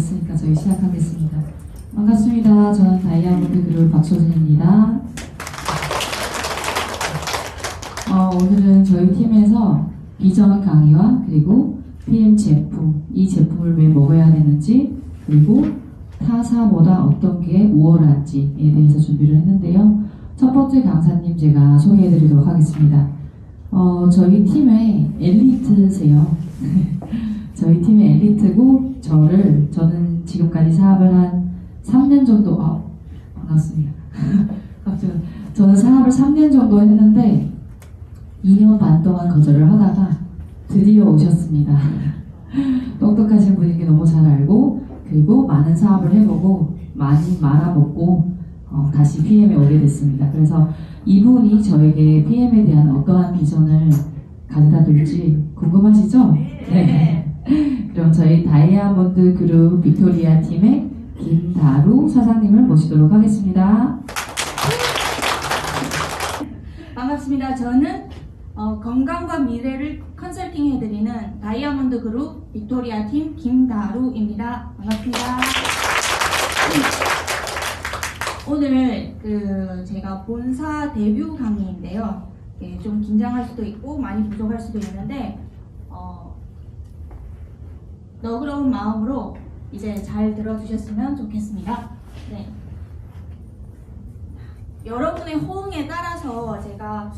됐으니까 저희 시작하겠습니다. 반갑습니다. 저는 다이아몬드 그룹 박소진입니다. 오늘은 저희 팀에서 비전 강의와 그리고 PM 제품, 이 제품을 왜 먹어야 되는지, 그리고 타사보다 어떤 게 우월한지에 대해서 준비를 했는데요. 첫 번째 강사님 제가 소개해드리도록 하겠습니다. 저희 팀의 엘리트세요. 저희 팀의 엘리트고, 저는 지금까지 사업을 한 3년 정도, 반갑습니다. 저는 사업을 3년 정도 했는데 2년 반 동안 거절을 하다가 드디어 오셨습니다. 똑똑하신 분이기 너무 잘 알고, 그리고 많은 사업을 해보고 많이 말아먹고 다시 PM에 오게 됐습니다. 그래서 이분이 저에게 PM에 대한 어떠한 비전을 가져다 줄지 궁금하시죠? 네. 그럼 저희 다이아몬드 그룹 빅토리아 팀의 김다루 사장님을 모시도록 하겠습니다. 반갑습니다. 저는 건강과 미래를 컨설팅 해드리는 다이아몬드 그룹 빅토리아 팀 김다루입니다. 반갑습니다. 오늘 제가 본사 데뷔 강의인데요. 좀 긴장할 수도 있고 많이 부족할 수도 있는데 너그러운 마음으로 이제 잘 들어주셨으면 좋겠습니다. 네. 여러분의 호응에 따라서 제가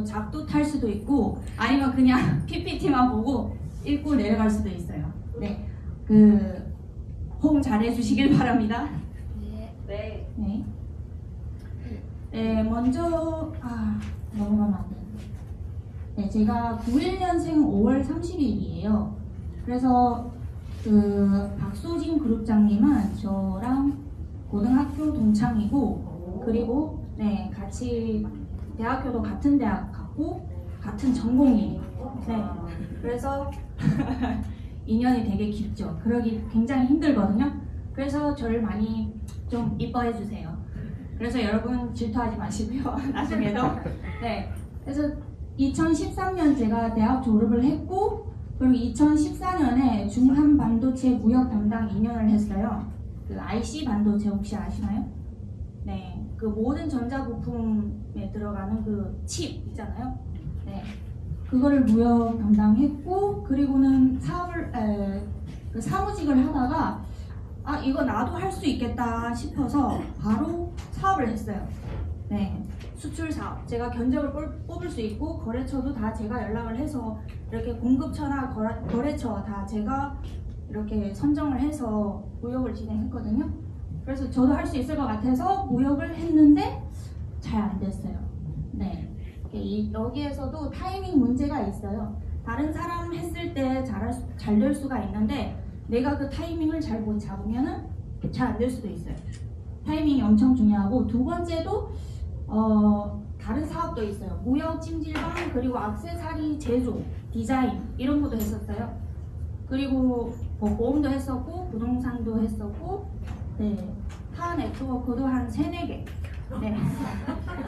작두 탈 수도 있고 아니면 그냥 PPT만 보고 읽고 내려갈 수도 있어요. 네, 호응 잘 해주시길 바랍니다. 네. 네. 네, 먼저 넘어가면 안 되는데. 네, 제가 91년생 5월 30일이에요. 그래서 박소진 그룹장님은 저랑 고등학교 동창이고, 그리고 네, 같이 대학교도 같은 대학 갔고 같은 전공이에요. 네, 그래서 인연이 되게 깊죠. 그러기 굉장히 힘들거든요. 그래서 저를 많이 좀 이뻐해 주세요. 그래서 여러분 질투하지 마시고요. 나중에도. 네, 그래서 2013년 제가 대학 졸업을 했고, 그리고 2014년에 중한 반도체 무역 담당 2년을 했어요. IC 반도체 혹시 아시나요? 네, 모든 전자부품에 들어가는 칩 있잖아요. 네, 그거를 무역 담당했고, 그리고는 사무직을 하다가 이거 나도 할 수 있겠다 싶어서 바로 사업을 했어요. 네, 수출 사업. 제가 견적을 뽑을 수 있고 거래처도 다 제가 연락을 해서 이렇게 공급처나 거래처 다 제가 이렇게 선정을 해서 무역을 진행했거든요. 그래서 저도 할 수 있을 것 같아서 무역을 했는데 잘 안 됐어요. 네, 여기에서도 타이밍 문제가 있어요. 다른 사람 했을 때 잘 될 수가 있는데 내가 그 타이밍을 잘 못 잡으면은 잘 안 될 수도 있어요. 타이밍이 엄청 중요하고, 두 번째도 다른 사업도 있어요. 무역, 찜질방, 그리고 액세서리 제조, 디자인 이런 것도 했었어요. 그리고 보험도 했었고 부동산도 했었고, 네, 타 네트워크도 한 3-4개. 네.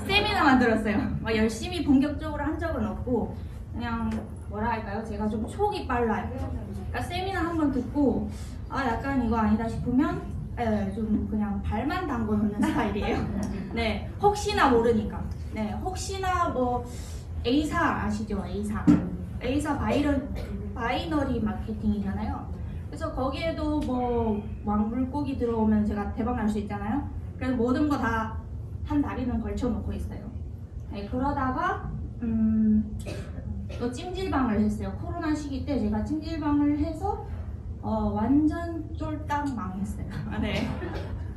세미나 만들었어요. 열심히 본격적으로 한 적은 없고, 그냥 뭐라 할까요? 제가 좀 촉이 빨라요. 그러니까 세미나 한번 듣고 약간 이거 아니다 싶으면 좀 그냥 발만 담궈 놓는 스타일이에요. 네, 혹시나 모르니까. 네, 혹시나 A사 아시죠? A사 바이너리 마케팅이잖아요. 그래서 거기에도 물고기 들어오면 제가 대박 날 수 있잖아요. 그래서 모든 거 다 한 다리는 걸쳐 놓고 있어요. 네, 그러다가 또 찜질방을 했어요. 코로나 시기 때 제가 찜질방을 해서 완전 쫄딱 망했어요. 네.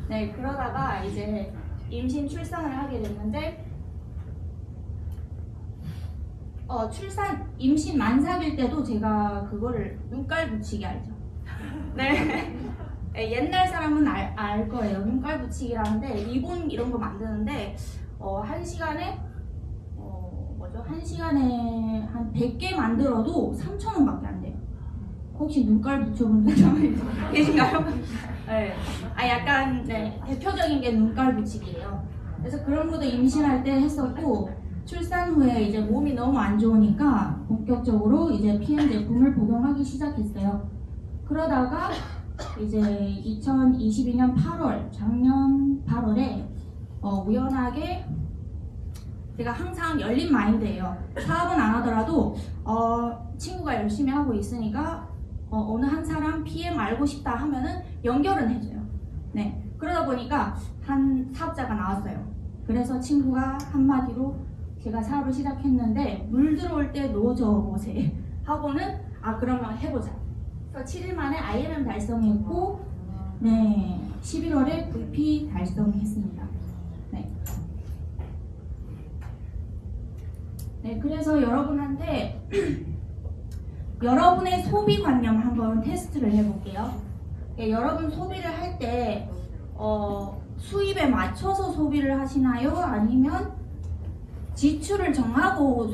네, 그러다가 이제 임신 출산을 하게 됐는데, 임신 만삭일 때도 제가 그거를 눈깔 붙이기 알죠? 네. 네, 옛날 사람은 알 거예요. 눈깔 붙이기라는데 리본 이런 거 만드는데 한 시간에 한 100개 만들어도 3,000원밖에 안 돼요. 혹시 눈깔 붙여본 사람 계신가요? 네. 약간 대표적인 게 눈깔 붙이기예요. 그래서 그런 것도 임신할 때 했었고, 출산 후에 이제 몸이 너무 안 좋으니까 본격적으로 이제 PM 제품을 복용하기 시작했어요. 그러다가 이제 2022년 8월, 작년 8월에 우연하게 제가 항상 열린 마인드예요. 사업은 안 하더라도 친구가 열심히 하고 있으니까 어느 한 사람 PM 알고 싶다 하면은 연결은 해줘요. 네, 그러다 보니까 한 사업자가 나왔어요. 그래서 친구가 한마디로 제가 사업을 시작했는데 물 들어올 때 놓아줘 보세 하고는 그러면 해보자. 그래서 7일 만에 IMM 달성했고, 네, 11월에 VP 달성했습니다. 네. 네, 그래서 여러분한테 여러분의 소비 관념 한번 테스트를 해볼게요. 네, 여러분 소비를 할 때 수입에 맞춰서 소비를 하시나요? 아니면 지출을 정하고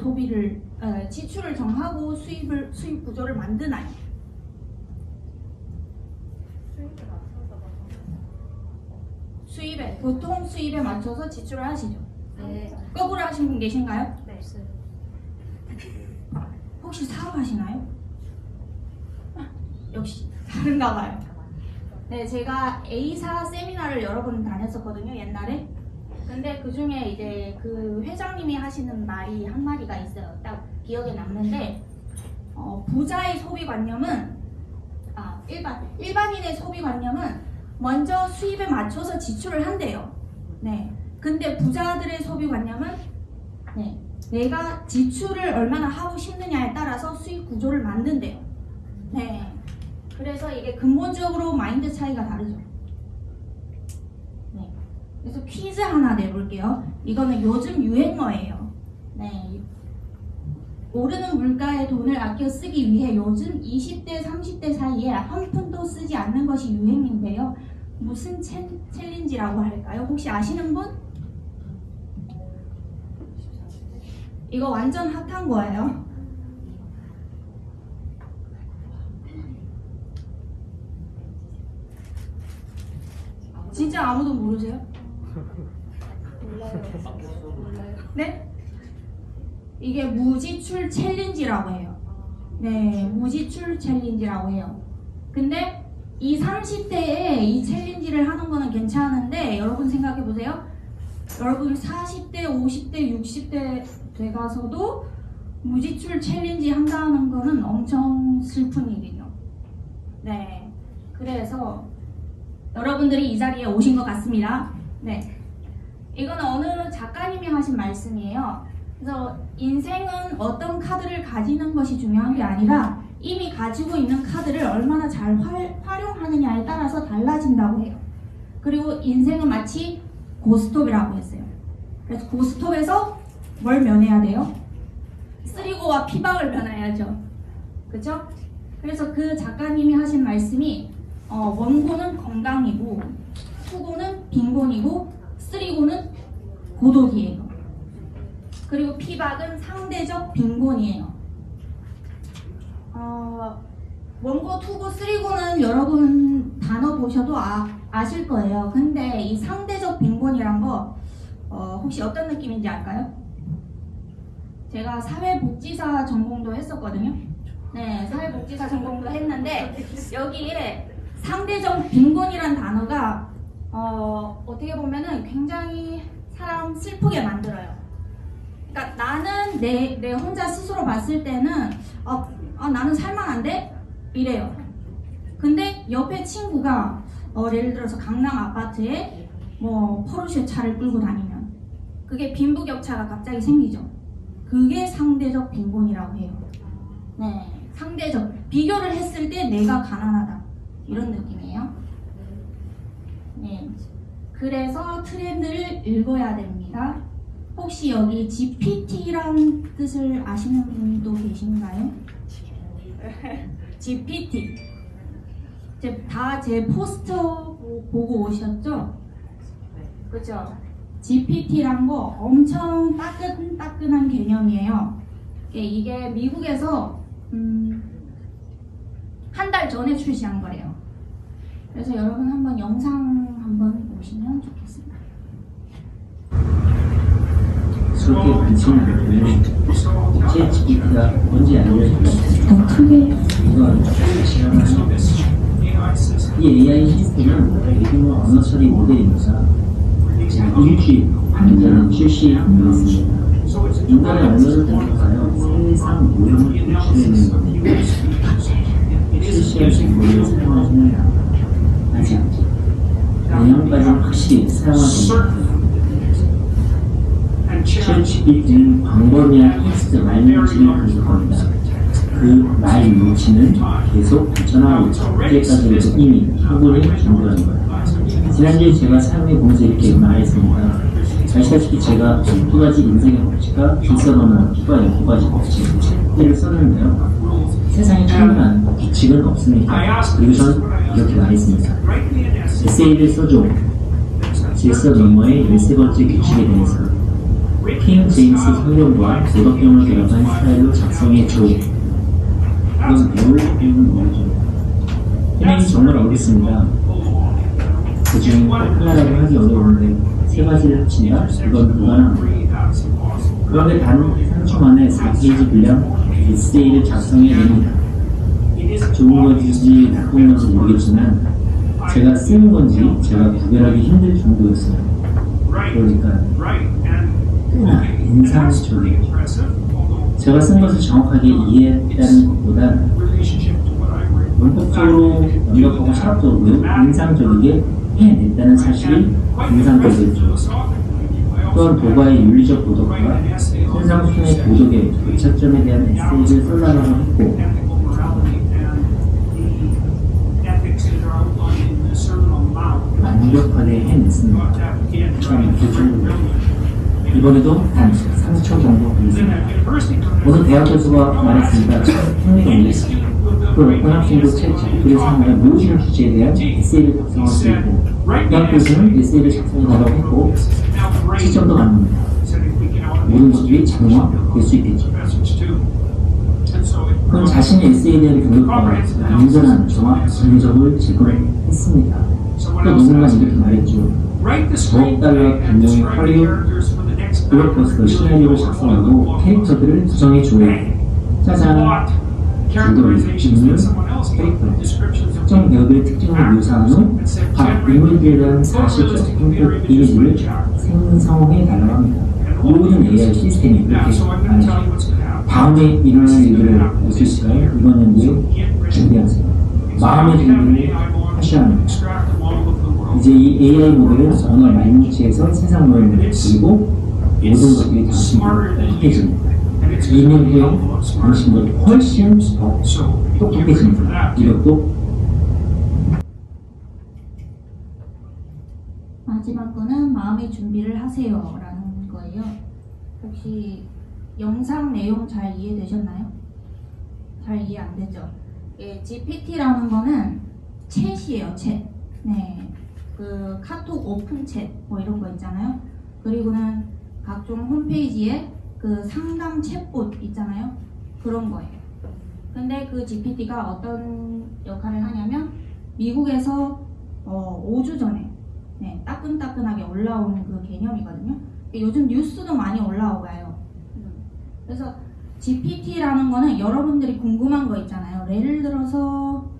지출을 정하고 수입 구조를 만드나요? 보통 수입에 맞춰서 지출을 하시죠. 네. 거꾸로 하신 분 계신가요? 네. 혹시 사업하시나요? 역시 다른가 봐요. 네, 제가 A사 세미나를 여러 번 다녔었거든요, 옛날에. 근데 그 중에 이제 그 회장님이 하시는 말이 한 마디가 있어요. 딱 기억에 남는데, 부자의 소비관념은, 일반인의 소비관념은 먼저 수입에 맞춰서 지출을 한대요. 네. 근데 부자들의 소비관념은, 네, 내가 지출을 얼마나 하고 싶느냐에 따라서 수익 구조를 만든대요. 네. 그래서 이게 근본적으로 마인드 차이가 다르죠. 네. 그래서 퀴즈 하나 내볼게요. 이거는 요즘 유행어예요. 네. 오르는 물가에 돈을 아껴 쓰기 위해 요즘 20대, 30대 사이에 한 푼도 쓰지 않는 것이 유행인데요. 무슨 챌린지라고 할까요? 혹시 아시는 분? 이거 완전 핫한 거예요. 진짜 아무도 모르세요? 몰라요. 네? 이게 무지출 챌린지라고 해요. 네, 무지출 챌린지라고 해요. 근데 이 30대에 이 챌린지를 하는 거는 괜찮은데 여러분 생각해 보세요. 여러분 40대, 50대, 60대 돼가서도 무지출 챌린지 한다는 거는 엄청 슬픈 일이에요. 네, 그래서 여러분들이 이 자리에 오신 것 같습니다. 네, 이건 어느 작가님이 하신 말씀이에요. 그래서 인생은 어떤 카드를 가지는 것이 중요한 게 아니라 이미 가지고 있는 카드를 얼마나 잘 활용하느냐에 따라서 달라진다고 해요. 그리고 인생은 마치 고스톱이라고 했어요. 그래서 고스톱에서 뭘 면해야 돼요? 쓰리고와 피박을 면해야죠. 그렇죠? 그래서 그 작가님이 하신 말씀이 원고는 건강이고 투고는 빈곤이고 쓰리고는 고독이에요. 그리고 피박은 상대적 빈곤이에요. 원고, 투고, 쓰리고는 여러분 단어 보셔도 아실 거예요. 근데 이 상대적 빈곤이란 거 혹시 어떤 느낌인지 알까요? 제가 사회복지사 전공도 했었거든요. 네, 사회복지사 전공도 했는데 여기에 상대적 빈곤이란 단어가 어떻게 보면은 굉장히 사람 슬프게 만들어요. 그러니까 나는 내 혼자 스스로 봤을 때는 나는 살만한데? 이래요. 근데 옆에 친구가 예를 들어서 강남 아파트에 뭐 포르쉐 차를 끌고 다니면 그게 빈부격차가 갑자기 생기죠. 그게 상대적 빈곤이라고 해요. 네, 상대적 비교를 했을 때 내가 가난하다 이런 느낌이에요. 네, 그래서 트렌드를 읽어야 됩니다. 혹시 여기 GPT란 뜻을 아시는 분도 계신가요? GPT. 다 제 포스터 보고 오셨죠? 그죠? GPT란 거 엄청 따끈따끈한 개념이에요. 이게 미국에서 한 달 전에 출시한 거래요. 그래서 여러분 한번 영상 한번 보시면 좋겠습니다. 수업의 관심을 보면 ChatGPT가 뭔지 알려주면 더 크게 이건 지나가는 이 AI 시스템은 대규모 언어 처리 모델입니다. 일주일 반전 출시 운영했습니다. 인간의 언어를 공격하여 세상 모형을 표출해내는 겁니다. 실시간 정보를 사용하지는 아직 내용까지는 확실히 사용하지 못합니다. 챗GPT는 광범위한 텍스트 말뭉치를 분석합니다. 그 말뭉치는 계속 발전하고 있죠. 이제까지도 이미 한국을 준비한 거예요. 지난주에 제가 사용해 보면서 이렇게 말했습니다. 아시다시피 제가 12가지 인생의 법칙과 질서론을 추가해 9가지 법칙을 썼는데요. 세상에 충분한 규칙은 없습니다. 그리고 전 이렇게 말했습니다. 에세이를 써줘. 질서 너머의 13번째 규칙에 대해서 킹 제임스 성경과 도덕경을 결합한 스타일로 작성해줘. 이건 배울 이유는 뭐죠? 해명이 정말 어렵습니다. 그 중에 하나라고 하기 어려운데 세 가지를 합친다? 이건 불가능합니다. 그런데 단 3초 만에 4페이지 분량 에세이를 작성해냅니다. 좋은 건지 나쁜 건지 모르겠지만 제가 쓰는 건지 제가 구별하기 힘들 정도였어요. 그러니까 꽤나 인상적이에요. 제가 쓴 것을 정확하게 이해했다는 것보다 문법적으로 완벽하고 철학적으로 인상적이게 해냈다는 사실이 인상적이었죠. 또한 도가의 윤리적 도덕과 현상순의 도덕의 교차점에 대한 에세이를 써달라고 했고 완벽하게 해냈습니다. 참 교정으로 이번에도 한 3초 정도 걸렸습니다. 모든 대학 교수가 말했습니다. 참 흥미롭네요. 그 어떤 학생도 챗GPT를 사용하는 모든 주제에 대한 에세이를 작성할 수 있고 대학 교수는 에세이를 작성해달라고 했고 시점도 가능합니다. 모든 것들이 자동화될 수 있겠죠. 그럼 자신의 에세이에 대한 교육과 완전한 정확 분석을 제공했습니다. 또 누군가 이렇게 말했죠. $100 변경의 헐리우드 블록버스터 시나리오를 작성하고 캐릭터들을 구성해줘요. 짜잔! 줄거리, 인물, 캐릭터, 특정 배우들의 특징을 묘사한 후 각 인물들에 대한 사실적 인풋 이미지를 생성해달라고 합니다. 모든 AI 시스템이 이렇게 말하죠. 다음에 일어날 일들을 알 수 있을까요? 이번 연도에 준비하세요. 마음의 준비를 하셔야 합니다. 이제 이 AI 모델은 언어 말뭉치에서 세상 모형을 그리고 모든 것들이 당신보다 똑똑해집니다. 2년 후에 당신보다 훨씬 더 똑똑해집니다. 이것도 마지막 거는 마음의 준비를 하세요 라는 거예요. 혹시 영상 내용 잘 이해되셨나요? 잘 이해 안 되죠? 예, GPT라는 거는 챗이에요, 챗. 네, 그 카톡 오픈 챗 뭐 이런 거 있잖아요. 그리고는 각종 홈페이지에 그 상담 챗봇 있잖아요. 그런 거예요. 근데 그 GPT가 어떤 역할을 하냐면 미국에서 5주 전에 따끈따끈하게 올라온 그 개념이거든요. 요즘 뉴스도 많이 올라오고요. 그래서 GPT라는 거는 여러분들이 궁금한 거 있잖아요. 예를 들어서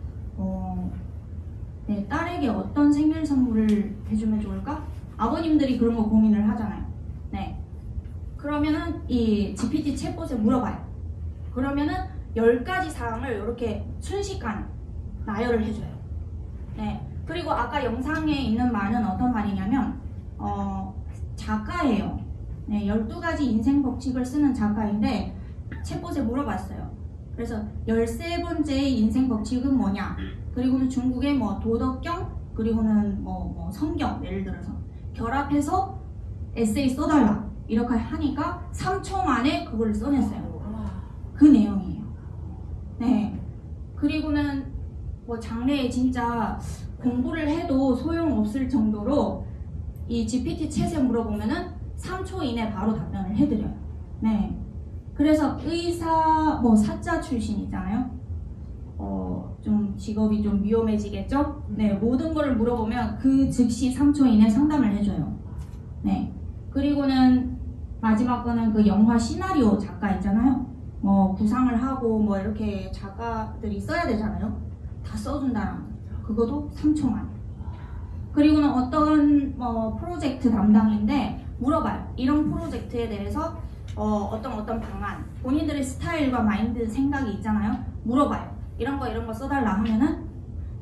딸에게 어떤 생일 선물을 해주면 좋을까? 아버님들이 그런 거 고민을 하잖아요. 네. 그러면은 이 GPT 챗봇에 물어봐요. 그러면은 10가지 사항을 이렇게 순식간에 나열을 해줘요. 네. 그리고 아까 영상에 있는 말은 어떤 말이냐면 작가예요. 네, 12가지 인생 법칙을 쓰는 작가인데 챗봇에 물어봤어요. 그래서 13번째의 인생 법칙은 뭐냐? 그리고는 중국의 뭐 도덕경, 그리고는 뭐 성경 예를 들어서 결합해서 에세이 써달라 이렇게 하니까 3초 만에 그걸 써냈어요. 그 내용이에요. 네. 그리고는 뭐 장래에 진짜 공부를 해도 소용없을 정도로 이 GPT 챗에 물어보면은 3초 이내 바로 답변을 해드려요. 네. 그래서 의사, 사자 출신이잖아요. 좀 직업이 좀 위험해지겠죠? 네. 모든 거를 물어보면 그 즉시 3초 이내 상담을 해줘요. 네. 그리고는 마지막 거는 그 영화 시나리오 작가 있잖아요. 구상을 하고 이렇게 작가들이 써야 되잖아요. 다 써준다는 그것도 3초 만에. 그리고는 어떤 프로젝트 담당인데 물어봐요. 이런 프로젝트에 대해서 어떤 방안, 본인들의 스타일과 마인드 생각이 있잖아요. 물어봐요. 이런 거 써달라 하면은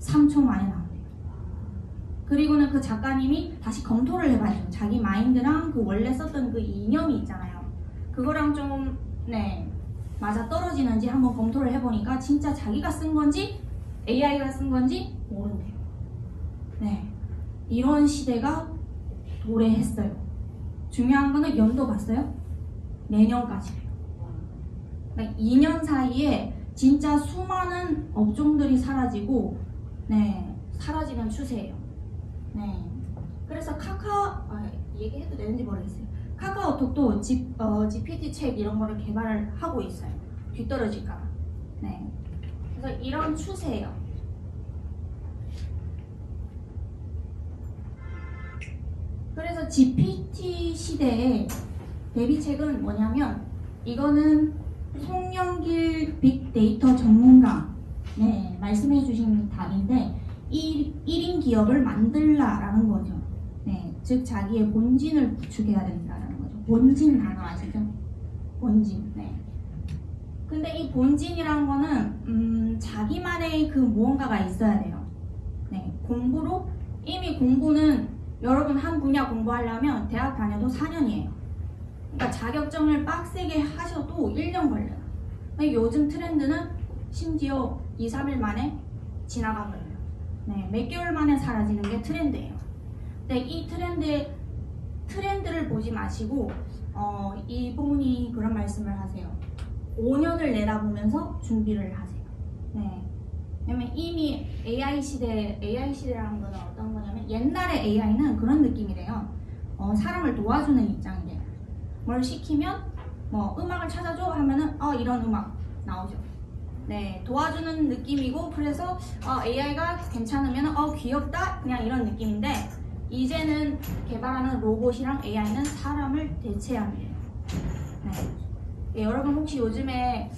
3초 만에 나옵니다. 그리고는 그 작가님이 다시 검토를 해봐야죠. 자기 마인드랑 그 원래 썼던 그 이념이 있잖아요. 그거랑 좀 맞아 떨어지는지 한번 검토를 해보니까 진짜 자기가 쓴 건지 AI가 쓴 건지 모른대요. 네, 이런 시대가 도래했어요. 중요한 거는 연도 봤어요? 내년까지래요. 그러니까 2년 사이에 진짜 수많은 업종들이 사라지고 사라지는 추세예요. 그래서 얘기해도 되는지 모르겠어요. 카카오톡도 GPT 책 이런 거를 개발을 하고 있어요. 뒤떨어질까 봐. 그래서 이런 추세예요. 그래서 GPT 시대에 대비책은 뭐냐면 이거는 송영길 빅데이터 전문가 말씀해 주신 답인데 1인 기업을 만들라라는 거죠. 즉 자기의 본진을 구축해야 된다는 거죠. 본진 단어 아시죠? 본진. 근데 이 본진이라는 거는 자기만의 그 무언가가 있어야 돼요. 공부로 이미 공부는 여러분 한 분야 공부하려면 대학 다녀도 4년이에요. 그러니까 자격증을 빡세게 하셔도 1년 걸려요. 요즘 트렌드는 심지어 2, 3일 만에 지나가 버려요. 몇 개월 만에 사라지는 게 트렌드예요. 근데 이 트렌드를 보지 마시고 이분이 그런 말씀을 하세요. 5년을 내다보면서 준비를 하세요. 왜냐면 이미 AI 시대라는 거는 어떤 거냐면 옛날에 AI는 그런 느낌이래요. 사람을 도와주는 입장이래요. 뭘 시키면 음악을 찾아줘 하면은 이런 음악 나오죠. 도와주는 느낌이고 그래서 AI가 괜찮으면 귀엽다 그냥 이런 느낌인데 이제는 개발하는 로봇이랑 AI는 사람을 대체합니다. 여러분 혹시 요즘에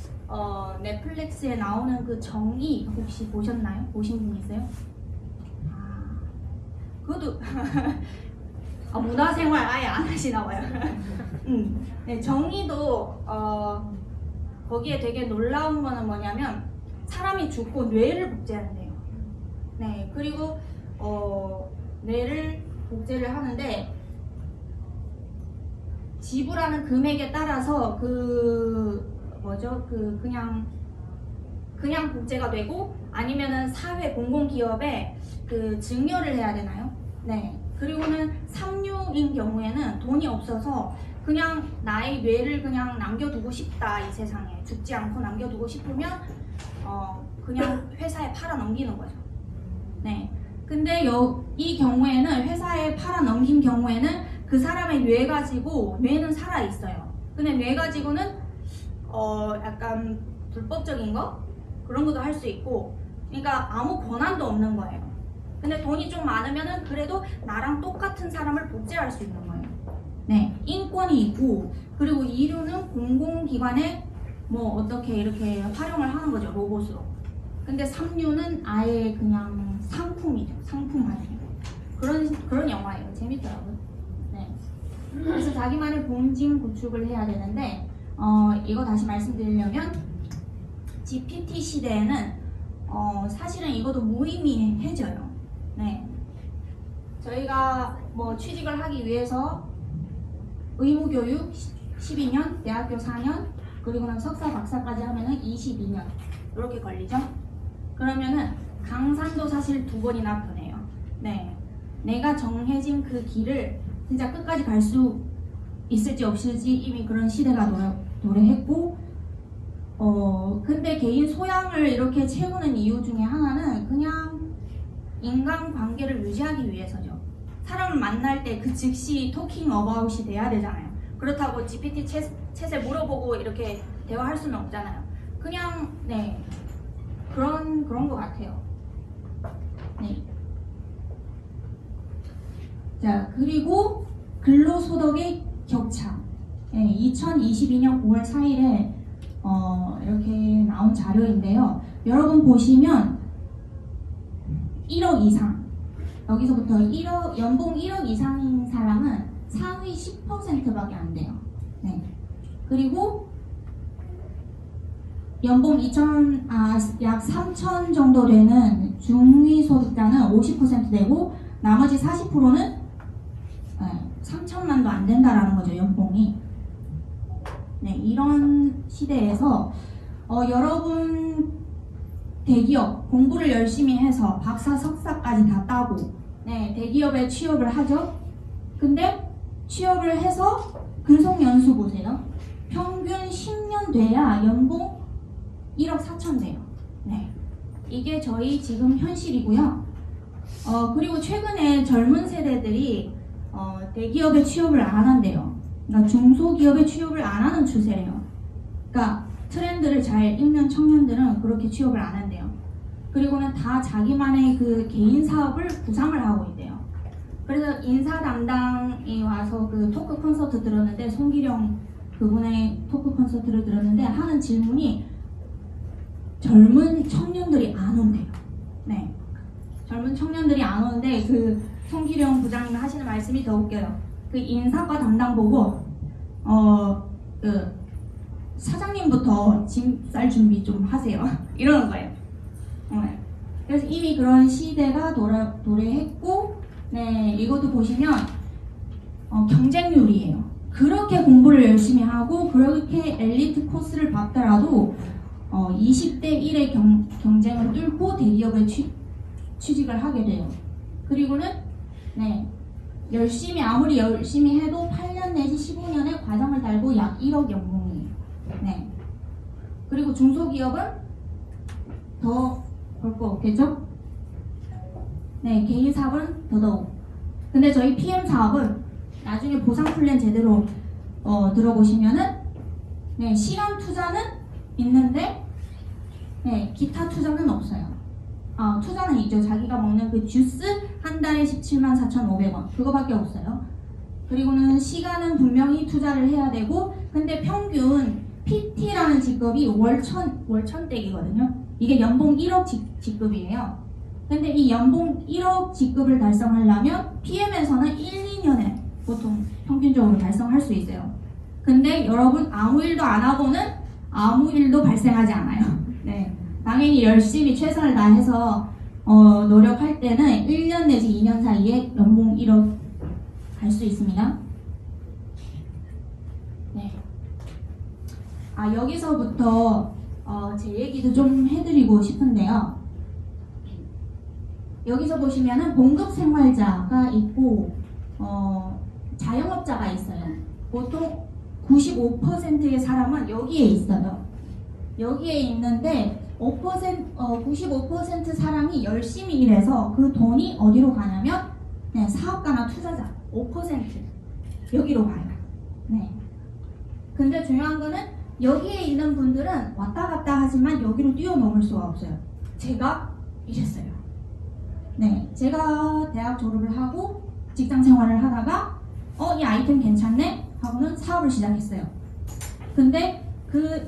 넷플릭스에 나오는 그 정의 혹시 보셨나요? 보신 분 있어요? 그것도 문화생활 아예 안 하시나 봐요. 정의도 거기에 되게 놀라운 거는 뭐냐면 사람이 죽고 뇌를 복제한대요. 그리고 뇌를 복제를 하는데 지불하는 금액에 따라서 그냥 복제가 되고 아니면은 사회 공공기업에 그 증여를 해야 되나요? 그리고는 삼류인 경우에는 돈이 없어서 그냥 나의 뇌를 그냥 남겨두고 싶다 이 세상에 죽지 않고 남겨두고 싶으면 그냥 회사에 팔아 넘기는 거죠. 근데 이 경우에는 회사에 팔아 넘긴 경우에는 그 사람의 뇌 가지고 뇌는 살아 있어요. 근데 뇌 가지고는 약간 불법적인 거 그런 것도 할 수 있고, 그러니까 아무 권한도 없는 거예요. 근데 돈이 좀 많으면은 그래도 나랑 똑같은 사람을 복제할 수 있는 거예요. 인권이 있고, 그리고 이류는 공공기관에 어떻게 이렇게 활용을 하는 거죠, 로봇으로. 근데 삼류는 아예 그냥 상품이죠, 상품화예요. 그런 영화예요. 재밌더라고요. 그래서 자기만의 본진 구축을 해야 되는데 이거 다시 말씀드리려면 GPT 시대에는 사실은 이것도 무의미해져요. 저희가 취직을 하기 위해서 의무교육 12년, 대학교 4년, 그리고는 석사, 박사까지 하면은 22년 이렇게 걸리죠. 그러면은 강산도 사실 2번이나 변해요. 내가 정해진 그 길을 진짜 끝까지 갈 수 있을지 없을지 이미 그런 시대가 도래했고, 근데 개인 소양을 이렇게 채우는 이유 중에 하나는 그냥 인간관계를 유지하기 위해서죠. 사람을 만날 때 그 즉시 토킹 어바웃이 돼야 되잖아요. 그렇다고 GPT 챗에 물어보고 이렇게 대화할 수는 없잖아요. 그냥 그런 것 같아요. 자, 그리고 근로소득의 격차. 2022년 9월 4일에 이렇게 나온 자료인데요. 여러분 보시면 1억 이상. 여기서부터 1억, 연봉 1억 이상인 사람은 상위 10%밖에 안 돼요. 네. 그리고 연봉 약 3천 정도 되는 중위 소득자는 50% 되고 나머지 40%는 3천만도 안 된다라는 거죠, 연봉이. 네, 이런 시대에서 여러분 대기업 공부를 열심히 해서 박사, 석사까지 다 따고 대기업에 취업을 하죠. 근데 취업을 해서 근속연수 보세요. 평균 10년 돼야 연봉 1억 4천 돼요. 네, 이게 저희 지금 현실이고요. 그리고 최근에 젊은 세대들이 대기업에 취업을 안 한대요. 그러니까 중소기업에 취업을 안 하는 추세래요. 그러니까 트렌드를 잘 읽는 청년들은 그렇게 취업을 안 한대요. 그리고는 다 자기만의 그 개인 사업을 구상을 하고 있대요. 그래서 인사 담당이 와서 그 토크 콘서트 들었는데, 송기령 그분의 토크 콘서트를 들었는데 하는 질문이 젊은 청년들이 안 온대요. 네, 젊은 청년들이 안 오는데 그 송기령 부장님 하시는 말씀이 더 웃겨요. 그 인사과 담당 보고 그 사장님부터 짐 쌀 준비 좀 하세요. 이러는 거예요. 그래서 이미 그런 시대가 도래했고, 네, 이것도 보시면 경쟁률이에요. 그렇게 공부를 열심히 하고 그렇게 엘리트 코스를 받더라도 20대 1의 경쟁을 뚫고 대기업에 취직을 하게 돼요. 그리고는 아무리 열심히 해도 8년 내지 15년의 과정을 달고 약 1억 연봉이에요. 네. 그리고 중소기업은 더 벌 거 없겠죠? 네, 개인 사업은 더더욱. 근데 저희 PM 사업은 나중에 보상 플랜 제대로 들어보시면은 시간 투자는 있는데 기타 투자는 없어요. 투자는 있죠. 자기가 먹는 그 주스 한 달에 174,500원 그거밖에 없어요. 그리고는 시간은 분명히 투자를 해야 되고, 근데 평균 PT라는 직급이 월천대이거든요. 이게 연봉 1억 직급이에요. 근데 이 연봉 1억 직급을 달성하려면 PM에서는 1, 2년에 보통 평균적으로 달성할 수 있어요. 근데 여러분 아무 일도 안 하고는 아무 일도 발생하지 않아요. 네, 당연히 열심히 최선을 다해서 노력할 때는 1년 내지 2년 사이에 연봉 1억 갈 수 있습니다. 네. 여기서부터 제 얘기도 좀 해드리고 싶은데요. 여기서 보시면은 봉급 생활자가 있고 자영업자가 있어요. 보통 95%의 사람은 여기에 있어요. 여기에 있는데 95% 사람이 열심히 일해서 그 돈이 어디로 가냐면 사업가나 투자자 5% 여기로 가요. 네. 근데 중요한 거는 여기에 있는 분들은 왔다 갔다 하지만 여기로 뛰어넘을 수가 없어요. 제가 이랬어요. 네, 제가 대학 졸업을 하고 직장 생활을 하다가 이 아이템 괜찮네 하고는 사업을 시작했어요. 근데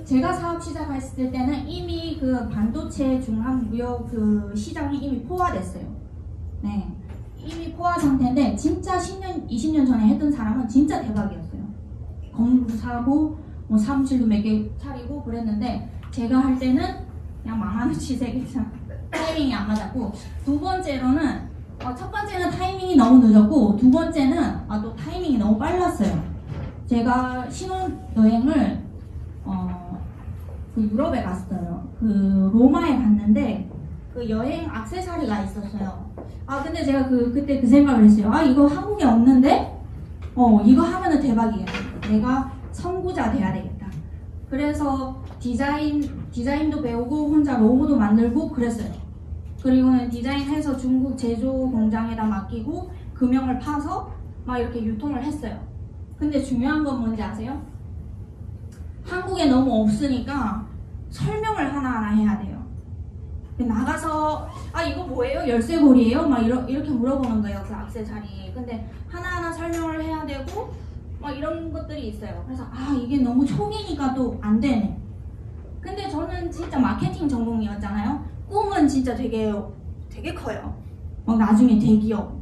제가 사업 시작했을 때는 이미 그 반도체 중앙무역 그 시장이 이미 포화됐어요. 네, 이미 포화 상태인데 진짜 10년, 20년 전에 했던 사람은 진짜 대박이었어요. 건물도 사고 뭐 사무실도 몇 개 차리고 그랬는데 제가 할 때는 그냥 망하는 치색이 타이밍이 안 맞았고, 두 번째로는 첫 번째는 타이밍이 너무 늦었고, 두 번째는 또 타이밍이 너무 빨랐어요. 제가 신혼여행을 그 유럽에 갔어요. 그 로마에 갔는데 그 여행 액세서리가 있었어요. 근데 제가 그때 그 생각을 했어요. 이거 한국에 없는데 이거 하면은 대박이겠다. 내가 선구자 돼야 되겠다. 그래서 디자인도 배우고 혼자 로고도 만들고 그랬어요. 그리고는 디자인해서 중국 제조 공장에다 맡기고 금형을 파서 막 이렇게 유통을 했어요. 근데 중요한 건 뭔지 아세요? 한국에 너무 없으니까 설명을 하나하나 해야 돼요. 나가서 이거 뭐예요? 열쇠고리예요? 막 이렇게 물어보는 거예요. 그 액세서리. 근데 하나하나 설명을 해야 되고 막 이런 것들이 있어요. 그래서 이게 너무 초기니까 또 안 되네. 근데 저는 진짜 마케팅 전공이었잖아요. 꿈은 진짜 되게 커요. 나중에 대기업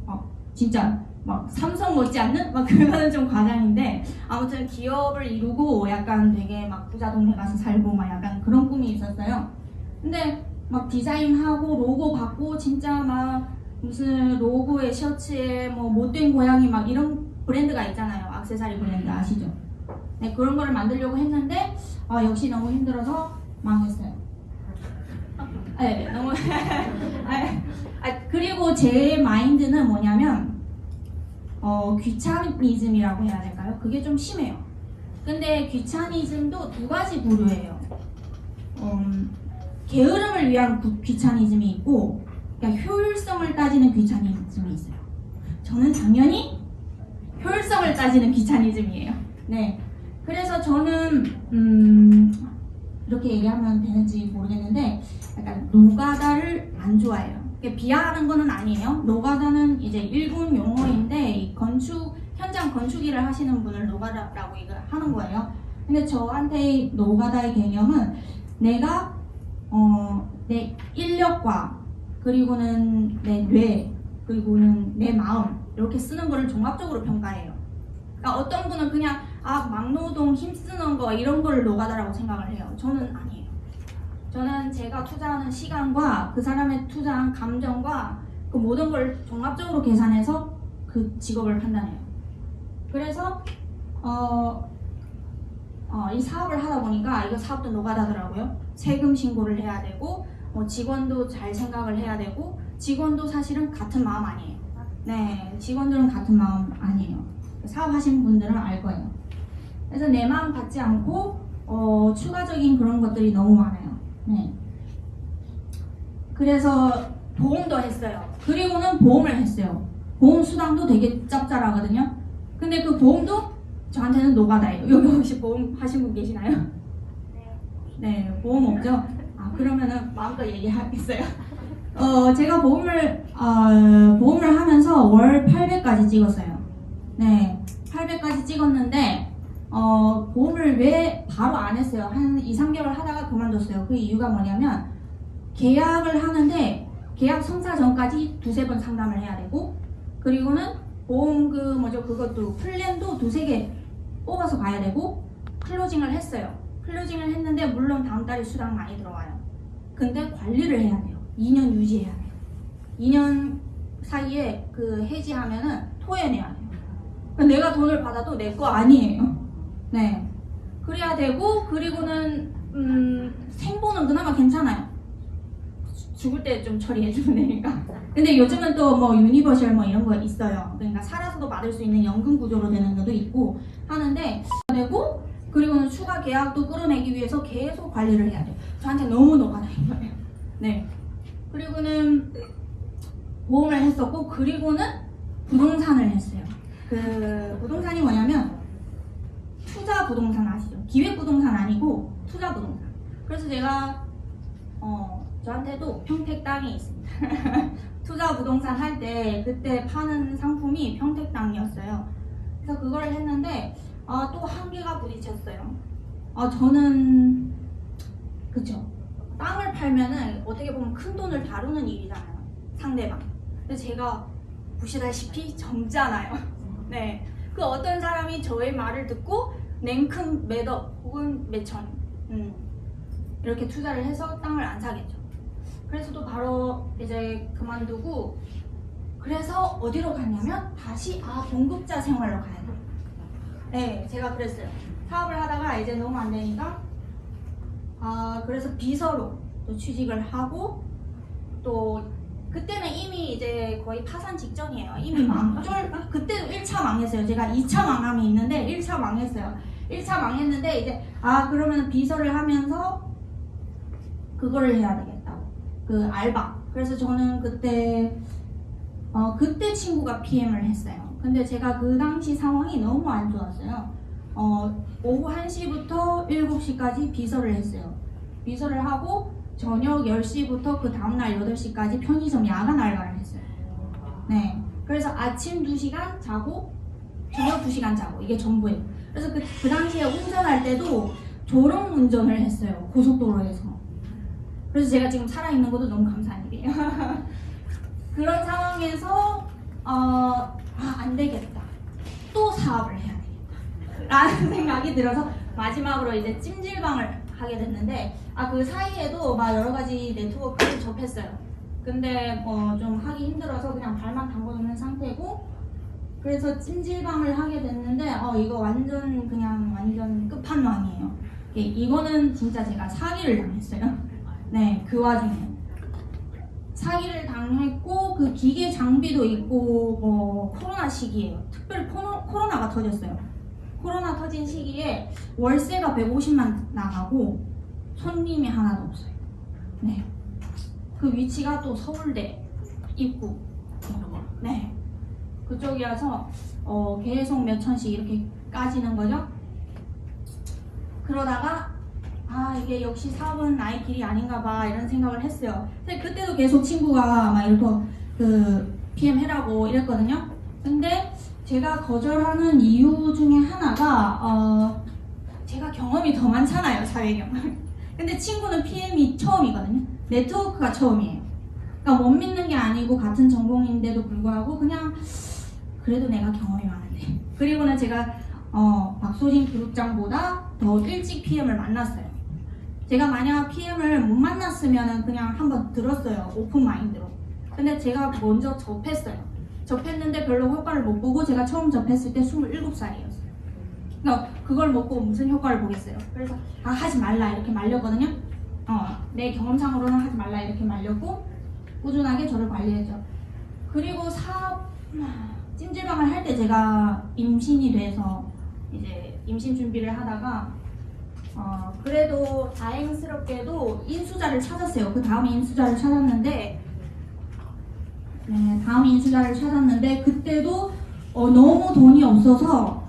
진짜 막 삼성 못지않는 막 그거는 좀 과장인데 아무튼 기업을 이루고 약간 되게 막 부자 동네 가서 살고 막 약간 그런 꿈이 있었어요. 근데 막 디자인하고 로고 받고 진짜 막 무슨 로고에 셔츠에 뭐 못된 고양이 막 이런 브랜드가 있잖아요. 액세서리 브랜드 아시죠? 네, 그런 거를 만들려고 했는데 역시 너무 힘들어서 망했어요. 네, 너무 그리고 제 마인드는 뭐냐면 귀차니즘이라고 해야 될까요? 그게 좀 심해요. 근데 귀차니즘도 두 가지 부류예요. 게으름을 위한 귀차니즘이 있고, 그러니까 효율성을 따지는 귀차니즘이 있어요. 저는 당연히 효율성을 따지는 귀차니즘이에요. 네. 그래서 저는 이렇게 얘기하면 되는지 모르겠는데 약간 노가다를 안 좋아해요. 비하하는 거는 아니에요. 노가다는 이제 일본 용어인데 이 현장 건축 일을 하시는 분을 노가다라고 하는 거예요. 근데 저한테 노가다의 개념은 내가 내 인력과 그리고는 내 뇌 그리고는 내 마음 이렇게 쓰는 거를 종합적으로 평가해요. 그러니까 어떤 분은 그냥 막노동 힘쓰는 거 이런 거를 노가다라고 생각을 해요. 저는 아니에요. 저는 제가 투자하는 시간과 그 사람의 투자한 감정과 그 모든 걸 종합적으로 계산해서 그 직업을 판단해요. 그래서 이 사업을 하다 보니까 이거 사업도 노가다더라고요. 세금 신고를 해야 되고 직원도 잘 생각을 해야 되고 직원도 사실은 같은 마음 아니에요. 네, 직원들은 같은 마음 아니에요. 사업하시는 분들은 알 거예요. 그래서 내 마음 같지 않고 추가적인 그런 것들이 너무 많아요. 네. 그래서 보험도 했어요. 그리고는 보험을 했어요. 보험 수당도 되게 짭짤하거든요. 근데 그 보험도 저한테는 노가다예요. 여기 혹시 보험 하신 분 계시나요? 네, 보험 없죠? 그러면은 마음껏 얘기하겠어요. 제가 보험을 하면서 월 800까지 찍었어요. 네, 800까지 찍었는데 보험을 왜 바로 안 했어요? 한 2, 3개월 하다가 그만뒀어요. 그 이유가 뭐냐면 계약을 하는데 계약 성사 전까지 두세 번 상담을 해야 되고 그리고는 보험 그것도 플랜도 두세 개 뽑아서 가야 되고 클로징을 했어요. 클로징을 했는데 물론 다음 달에 수당 많이 들어와요. 근데 관리를 해야 돼요. 2년 유지해야 돼요. 2년 사이에 그 해지하면은 토해내야 돼요. 그러니까 내가 돈을 받아도 내 거 아니에요. 네. 그래야 되고 그리고는 생보는 그나마 괜찮아요. 죽을 때 좀 처리해주면 되니까. 근데 요즘은 또 뭐 유니버셜 뭐 이런 거 있어요. 그러니까 살아서도 받을 수 있는 연금 구조로 되는 것도 있고 하는데 되고 그리고는 추가 계약도 끌어내기 위해서 계속 관리를 해야 돼요. 저한테 너무 노가다인 거예요. 네. 그리고는 보험을 했었고 그리고는 부동산을 했어요. 그 부동산이 뭐냐면 투자 부동산 아시죠? 기획 부동산 아니고 투자 부동산. 그래서 제가 저한테도 평택 땅이 있습니다. 투자 부동산 할 때 그때 파는 상품이 평택 땅이었어요. 그래서 그걸 했는데 또 한계가 부딪혔어요. 저는 그쵸. 땅을 팔면은 어떻게 보면 큰 돈을 다루는 일이잖아요. 상대방. 근데 제가 보시다시피 젊잖아요. 네. 그 어떤 사람이 저의 말을 듣고 냉큼 몇억 혹은 몇천 이렇게 투자를 해서 땅을 안 사겠죠. 그래서 또 바로 이제 그만두고 그래서 어디로 갔냐면 다시 공급자 생활로 가야 돼요. 네, 제가 그랬어요. 사업을 하다가 이제 너무 안 되니까 그래서 비서로 또 취직을 하고 또 그때는 이미 이제 거의 파산 직전이에요. 이미 그때도 1차 망했어요. 제가 2차 망함이 있는데 1차 망했어요. 1차 망했는데 이제 그러면 비서를 하면서 그거를 해야 되겠다고. 그 알바. 그래서 저는 그때 친구가 PM을 했어요. 근데 제가 그 당시 상황이 너무 안 좋았어요. 오후 1시부터 7시까지 비서를 했어요. 비서를 하고 저녁 10시부터 그 다음날 8시까지 편의점 야간 알바를 했어요. 네. 그래서 아침 2시간 자고 저녁 2시간 자고 이게 전부예요. 그래서 그 당시에 운전할 때도 졸음 운전을 했어요. 고속도로에서. 그래서 제가 지금 살아있는 것도 너무 감사한 일이에요. 그런 상황에서 안 되겠다. 또 사업을 해야 되겠다. 라는 생각이 들어서 마지막으로 이제 찜질방을 하게 됐는데 그 사이에도 막 여러 가지 네트워크를 접했어요. 근데 좀 하기 힘들어서 그냥 발만 담궈놓는 상태고 그래서 찜질방을 하게 됐는데 이거 완전 끝판왕이에요. 이거는 진짜 제가 사기를 당했어요. 네, 그 와중에 사기를 당했고 그 기계 장비도 있고 코로나 시기예요. 특별히 코로나가 터졌어요. 코로나 터진 시기에 월세가 150만 나가고 손님이 하나도 없어요. 네, 그 위치가 또 서울대 입구. 네, 그쪽이어서 계속 몇 천씩 이렇게 까지는 거죠. 그러다가 이게 역시 사업은 나의 길이 아닌가 봐 이런 생각을 했어요. 근데 그때도 계속 친구가 막 이렇게 PM 해라고 이랬거든요. 근데 제가 거절하는 이유 중에 하나가 제가 경험이 더 많잖아요, 사회 경험. 근데 친구는 PM이 처음이거든요. 네트워크가 처음이에요. 그러니까 못 믿는 게 아니고 같은 전공인데도 불구하고 그냥 그래도 내가 경험이 많은데. 그리고는 제가 박소진 그룹장보다 더 일찍 PM을 만났어요. 제가 만약 PM을 못 만났으면 그냥 한번 들었어요, 오픈 마인드로. 근데 제가 먼저 접했어요. 접했는데 별로 효과를 못 보고 제가 처음 접했을 때 27살이었어요. 그러니까 그걸 먹고 무슨 효과를 보겠어요. 그래서 하지 말라 이렇게 말렸거든요. 내 경험상으로는 하지 말라 이렇게 말렸고 꾸준하게 저를 관리했죠. 그리고 찜질방을 할 때 제가 임신이 돼서 이제 임신 준비를 하다가 그래도 다행스럽게도 인수자를 찾았어요. 그 다음에 인수자를 찾았는데 그때도 너무 돈이 없어서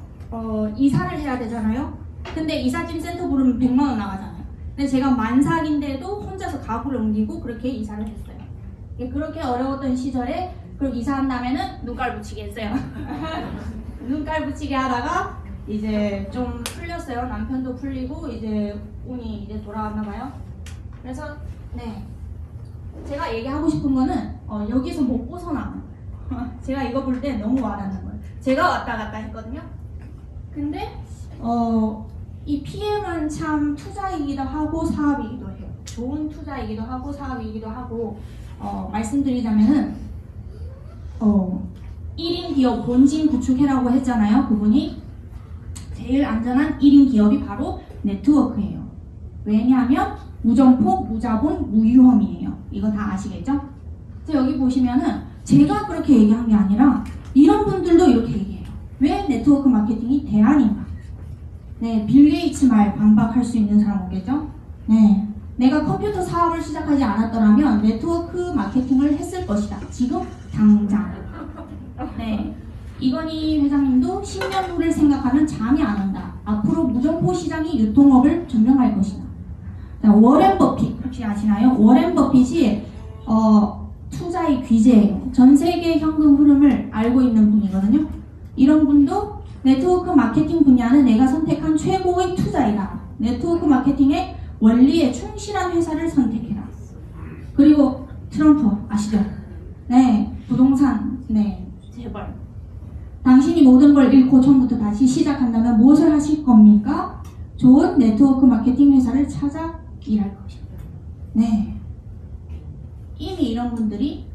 이사를 해야 되잖아요. 근데 이삿짐 센터 부르면 100만 원 나가잖아요. 근데 제가 만삭인데도 혼자서 가구를 옮기고 그렇게 이사를 했어요. 그렇게 어려웠던 시절에 그리고 이사한 다음에는 눈깔 붙이게 했어요. 눈깔 붙이게 하다가 이제 좀 풀렸어요. 남편도 풀리고 이제 운이 이제 돌아왔나 봐요. 그래서 네, 제가 얘기하고 싶은 거는 여기서 못 벗어나는 제가 이거 볼 때 너무 와닿는 거예요. 제가 왔다 갔다 했거든요. 근데 이 PM은 참 투자이기도 하고 사업이기도 해요. 좋은 투자이기도 하고 사업이기도 하고 말씀드리자면은 1인 기업 본진 구축해라고 했잖아요. 그분이 제일 안전한 1인 기업이 바로 네트워크예요. 왜냐하면 무점포, 무자본, 무위험이에요. 이거 다 아시겠죠? 여기 보시면은 제가 그렇게 얘기한 게 아니라 이런 분들도 이렇게 얘기해요. 왜 네트워크 마케팅이 대안인가? 네, 빌 게이츠 말 반박할 수 있는 사람 오겠죠? 네, 내가 컴퓨터 사업을 시작하지 않았더라면 네트워크 마케팅을 했을 것이다. 지금 당장. 네, 이건희 회장님도 10년 후를 생각하면 잠이 안 온다. 앞으로 무점포 시장이 유통업을 점령할 것이다. 자, 워렌 버핏 혹시 아시나요? 워렌 버핏이 투자의 귀재예요. 전 세계 현금 흐름을 알고 있는 분이거든요. 이런 분도 네트워크 마케팅 분야는 내가 선택한 최고의 투자이다. 네트워크 마케팅의 원리에 충실한 회사를 선택해라. 그리고 트럼프 아시죠? 네, 부동산. 네, 제발. 당신이 모든 걸 잃고 처음부터 다시 시작한다면 무엇을 하실 겁니까? 좋은 네트워크 마케팅 회사를 찾아 일할 것입니다. 네, 이미 이런 분들이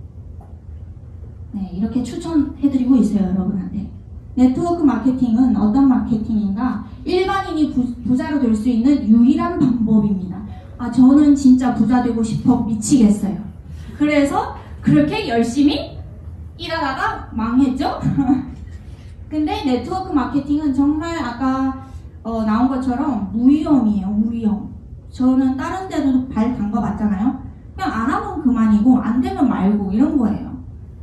이렇게 추천해드리고 있어요, 여러분한테. 네트워크 마케팅은 어떤 마케팅인가? 일반인이 부자로 될 수 있는 유일한 방법입니다. 저는 진짜 부자 되고 싶어 미치겠어요. 그래서 그렇게 열심히 일하다가 망했죠? 근데 네트워크 마케팅은 정말 아까 나온 것처럼 무위험이에요. 무위험. 저는 다른 데도 발 담가봤잖아요. 그냥 안 하면 그만이고 안 되면 말고 이런 거예요.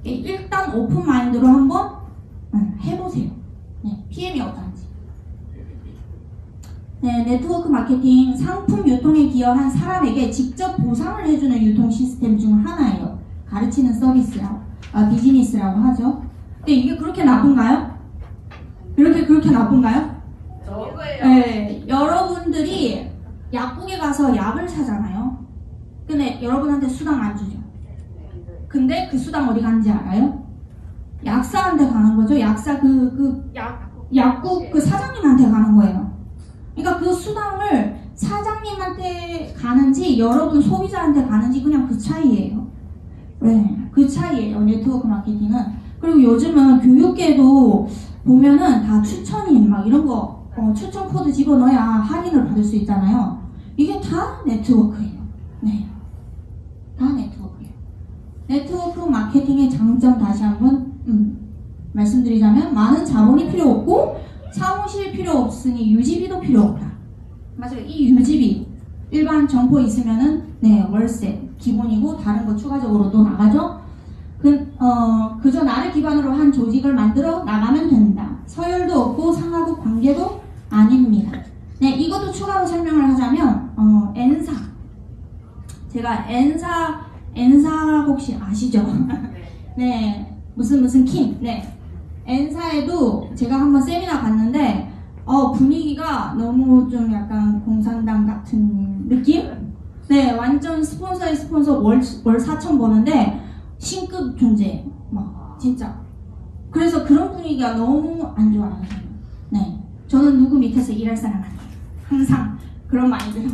일단 오픈 마인드로 한번 해보세요. 네, PM이 어떤지. 네, 네트워크 마케팅 상품 유통에 기여한 사람에게 직접 보상을 해주는 유통 시스템 중 하나예요. 가르치는 서비스라고, 비즈니스라고 하죠. 근데 이게 그렇게 나쁜가요? 그렇게 나쁜가요? 네, 여러분들이 약국에 가서 약을 사잖아요. 근데 여러분한테 수당 안 주죠. 근데 그 수당 어디 가는지 알아요? 약사한테 가는 거죠. 약사 약국 그 사장님한테 가는 거예요. 그러니까 그 수당을 사장님한테 가는지 여러분 소비자한테 가는지 그냥 그 차이예요. 네, 그 차이예요. 네트워크 마케팅은. 그리고 요즘은 교육계도 보면은 다 추천인 막 이런 거 추천 코드 집어넣어야 할인을 받을 수 있잖아요. 이게 다 네트워크예요. 네, 다 네트워크예요. 네트워크 마케팅의 장점 다시 한번 말씀드리자면 많은 자본이 필요 없고 사무실 필요 없으니 유지비도 필요 없다. 맞아요. 이 유지비 일반 점포 있으면은 네 월세 기본이고 다른 거 추가적으로 또 나가죠. 그저 나를 기반으로 한 조직을 만들어 나가면 된다. 서열도 없고 상하국 관계도 아닙니다. 네, 이것도 추가로 설명을 하자면 N사 제가 N사 혹시 아시죠? 네, 무슨 킴. 네, N사에도 제가 한번 세미나 갔는데 분위기가 너무 좀 약간 공산당 같은 느낌? 네, 완전 스폰서의 스폰서 월 4천 버는데 신급 존재 막 진짜. 그래서 그런 분위기가 너무 안 좋아요. 네, 저는 누구 밑에서 일할 사람 아니에요. 항상 그런 마인드로.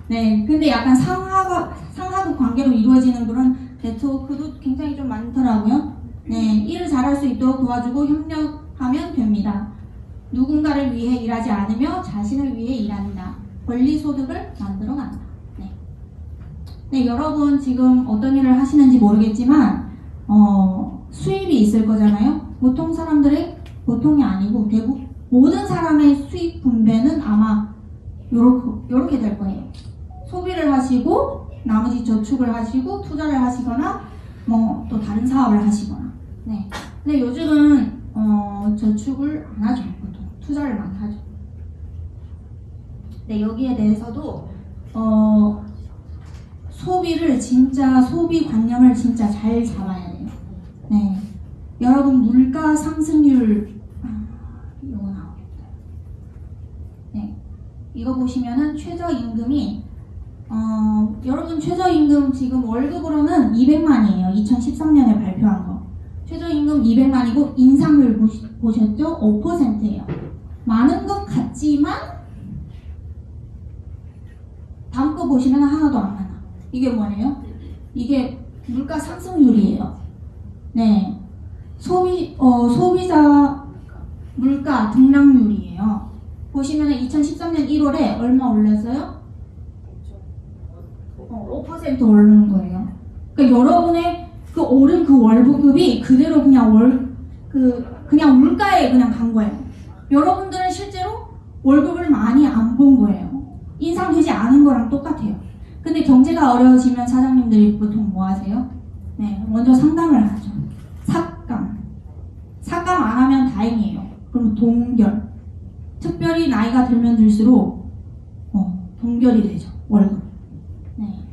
네, 근데 약간 상하급 관계로 이루어지는 그런 네트워크도 굉장히 좀 많더라고요. 네, 일을 잘할 수 있도록 도와주고 협력하면 됩니다. 누군가를 위해 일하지 않으며 자신을 위해 일한다. 권리 소득을 만들어 간다. 네, 여러분 지금 어떤 일을 하시는지 모르겠지만 수입이 있을 거잖아요. 보통 사람들의 보통이 아니고 대부분 모든 사람의 수입 분배는 아마 요렇게 될 거예요. 소비를 하시고 나머지 저축을 하시고 투자를 하시거나 뭐 또 다른 사업을 하시거나. 네. 근데 요즘은 저축을 안 하죠. 보통 투자를 많이 하죠. 네, 여기에 대해서도 소비를 진짜 소비 관념을 진짜 잘 잡아야 돼요. 네, 여러분 물가 상승률 이거 나오겠다. 네, 이거 보시면은 최저임금이 여러분 최저임금 지금 월급으로는 200만이에요. 2013년에 발표한 거. 최저임금 200만이고 인상률 보셨죠? 5%예요. 많은 것 같지만 다음 거 보시면 하나도 안 많아. 이게 뭐예요? 이게 물가 상승률이에요. 네, 소비자 물가 등락률이에요. 보시면 2013년 1월에 얼마 올랐어요? 5% 오르는 거예요. 그러니까 여러분의 그 오른 그 월급이 그대로 그냥 그냥 물가에 그냥 간 거예요. 여러분들은 실제로 월급을 많이 안 본 거예요. 인상되지 않은 거랑 똑같아요. 근데 경제가 어려워지면 사장님들이 보통 뭐 하세요? 네, 먼저 상담을 하죠. 삭감 안 하면 다행이에요. 그럼 동결. 특별히 나이가 들면 들수록 동결이 되죠. 월급. 네.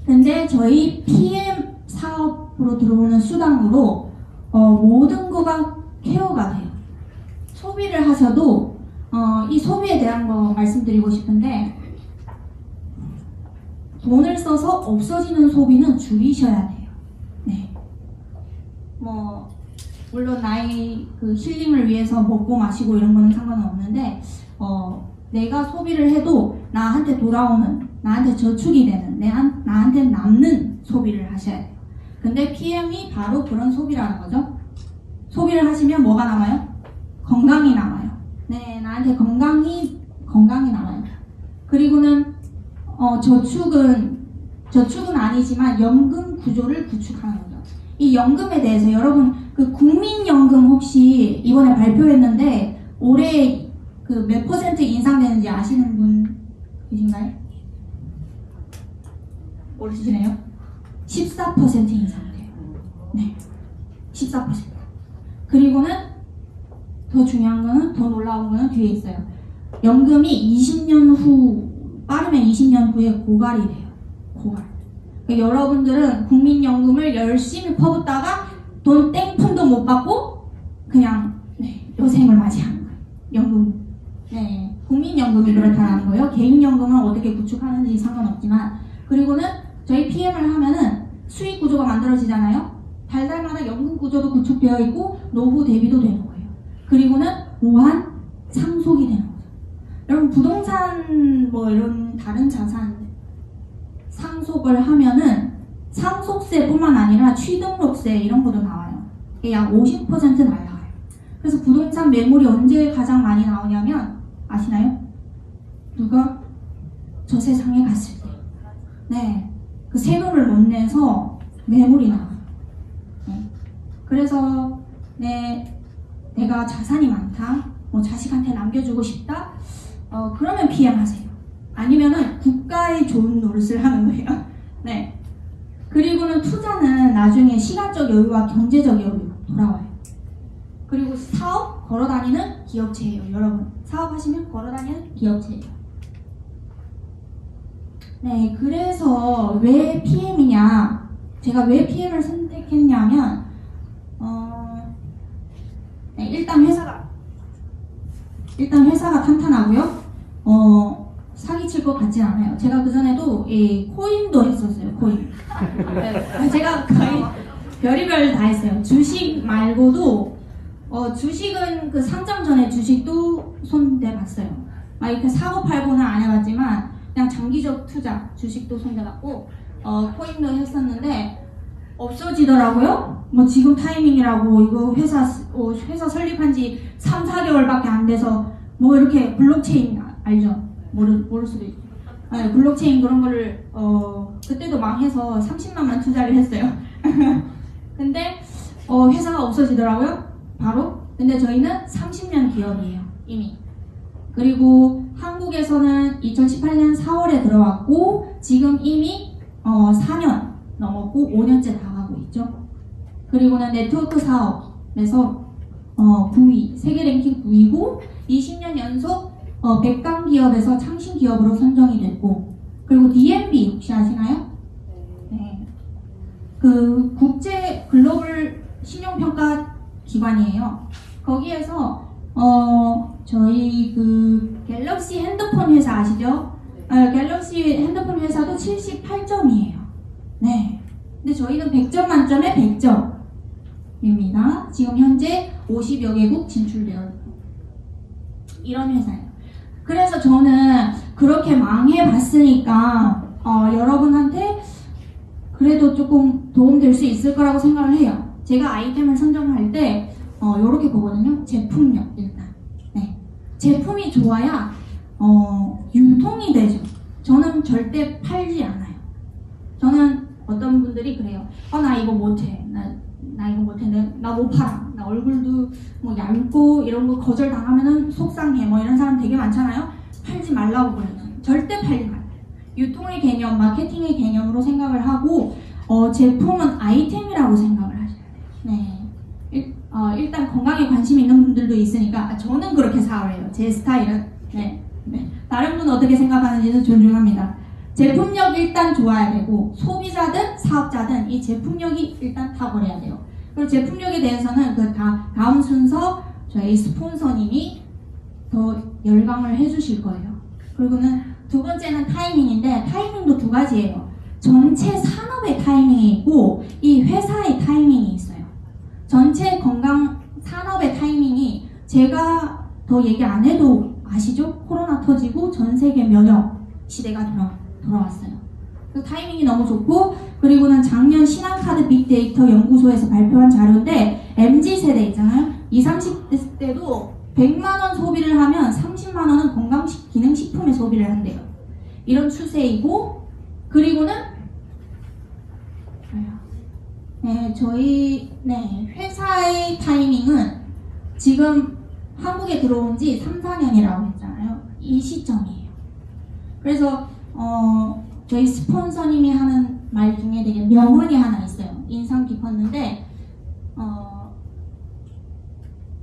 근데 저희 PM 사업으로 들어오는 수당으로 모든 거가 케어가 돼요. 소비를 하셔도 이 소비에 대한 거 말씀드리고 싶은데 돈을 써서 없어지는 소비는 줄이셔야 돼요. 네. 뭐 물론 나의 그 힐링을 위해서 먹고 마시고 이런 거는 상관은 없는데 내가 소비를 해도 나한테 돌아오는, 나한테 저축이 되는, 나한테 남는 소비를 하셔야 돼요. 근데 PM이 바로 그런 소비라는 거죠. 소비를 하시면 뭐가 남아요? 건강이 남아요. 네, 나한테 건강이 남아요. 그리고는 저축은 아니지만 연금 구조를 구축하는 거죠. 이 연금에 대해서 여러분 그 국민연금 혹시 이번에 발표했는데 올해 그 몇 퍼센트 인상되는지 아시는 분 계신가요? 모르시네요? 14% 인상돼요. 네, 14%. 그리고는 더 중요한 거는, 더 놀라운 거는 뒤에 있어요. 연금이 20년 후, 빠르면 20년 후에 고갈이 돼요. 고갈. 그러니까 여러분들은 국민연금을 열심히 퍼붓다가 돈 땡푼도 못 받고 그냥 요생을 맞이하는 거예요. 연금. 네, 국민연금이 그렇다는 거예요. 개인연금은 어떻게 구축하는지 상관없지만. 그리고는 저희 PM을 하면은 수익 구조가 만들어지잖아요. 달달마다 연금 구조도 구축되어 있고 노후 대비도 되는 거예요. 그리고는 무한 상속이 되는 거죠. 여러분 부동산 뭐 이런 다른 자산 상속을 하면은 상속세뿐만 아니라 취등록세 이런 것도 나와요. 이게 약 50% 날라가요. 그래서 부동산 매물이 언제 가장 많이 나오냐면 아시나요? 누가 저 세상에 갔을 때. 네. 그 세금을 못 내서 매물이 나와요. 네. 그래서 내가 자산이 많다. 뭐 자식한테 남겨주고 싶다. 그러면 PM 하세요. 아니면은 국가에 좋은 노릇을 하는 거예요. 네. 그리고는 투자는 나중에 시간적 여유와 경제적 여유 돌아와요. 그리고 사업 걸어다니는 기업체예요, 여러분. 사업하시면 걸어다니는 기업체예요. 네, 그래서 왜 PM이냐? 제가 왜 PM을 선택했냐면, 네, 일단 회사가 탄탄하고요. 사기칠 것 같진 않아요. 제가 그 전에도 코인도 했었어요. 코인. 네, 제가 거의 별의별 다 했어요. 주식 말고도 주식은 그 상장 전에 주식도 손대봤어요. 막 이렇게 사고 팔고는 안 해봤지만 그냥 장기적 투자 주식도 손대봤고 코인도 했었는데 없어지더라고요. 뭐 지금 타이밍이라고 이거 회사 설립한 지 3, 4개월밖에 안 돼서 뭐 이렇게 블록체인 알죠? 모를 수도 있고. 네, 블록체인 그런 거를 그때도 망해서 30만만 투자를 했어요. 근데 회사가 없어지더라고요. 바로. 근데 저희는 30년 기업이에요. 이미. 그리고 한국에서는 2018년 4월에 들어왔고 지금 이미 4년 넘었고 5년째 다 가고 있죠. 그리고는 네트워크 사업에서 9위, 세계 랭킹 9위고 20년 연속 100강 기업에서 창신 기업으로 선정이 됐고, 그리고 DNB 혹시 아시나요? 네. 그 국제 글로벌 신용평가 기관이에요. 거기에서 저희 그 갤럭시 핸드폰 회사 아시죠? 갤럭시 핸드폰 회사도 78점이에요. 네. 근데 저희는 100점 만점에 100점입니다. 지금 현재 50여 개국 진출되어 이런 회사예요. 그래서 저는 그렇게 망해봤으니까 여러분한테 그래도 조금 도움될 수 있을 거라고 생각을 해요. 제가 아이템을 선정할 때 이렇게 보거든요. 제품력 일단. 네. 제품이 좋아야 유통이 되죠. 저는 절대 팔지 않아요. 저는 어떤 분들이 그래요. 나 이거 못해. 나 이거 못해. 나 못 팔아. 나 얼굴도 뭐 얇고 이런 거 거절당하면은 속상해. 뭐 이런 사람 되게 많잖아요. 팔지 말라고 그래요. 절대 팔지 말아요. 유통의 개념, 마케팅의 개념으로 생각을 하고 제품은 아이템이라고 생각을 하셔야 돼요. 네. 일단 건강에 관심 있는 분들도 있으니까 저는 그렇게 생각해요. 제 스타일은. 네. 다른 분은 어떻게 생각하는지는 존중합니다. 제품력 일단 좋아야 되고 소비자든 사업자든 이 제품력이 일단 탁월해야 돼요. 그리고 제품력에 대해서는 그 다음 순서 저희 스폰서님이 더 열강을 해주실 거예요. 그리고는 두 번째는 타이밍인데 타이밍도 두 가지예요. 전체 산업의 타이밍이 있고 이 회사의 타이밍이 있어요. 전체 건강 산업의 타이밍이 제가 더 얘기 안 해도 아시죠? 코로나 터지고 전 세계 면역 시대가 돌아왔어요. 그 타이밍이 너무 좋고 그리고는 작년 신한카드 빅데이터 연구소에서 발표한 자료인데 MZ세대 있잖아요. 20, 30대도 100만원 소비를 하면 30만원은 건강기능식품에 소비를 한대요. 이런 추세이고 그리고는 저희 회사의 타이밍은 지금 한국에 들어온 지 3, 4년이라고 했잖아요. 이 시점이에요. 그래서 저희 스폰서님이 하는 말 중에 되게 명언이 하나 있어요. 인상 깊었는데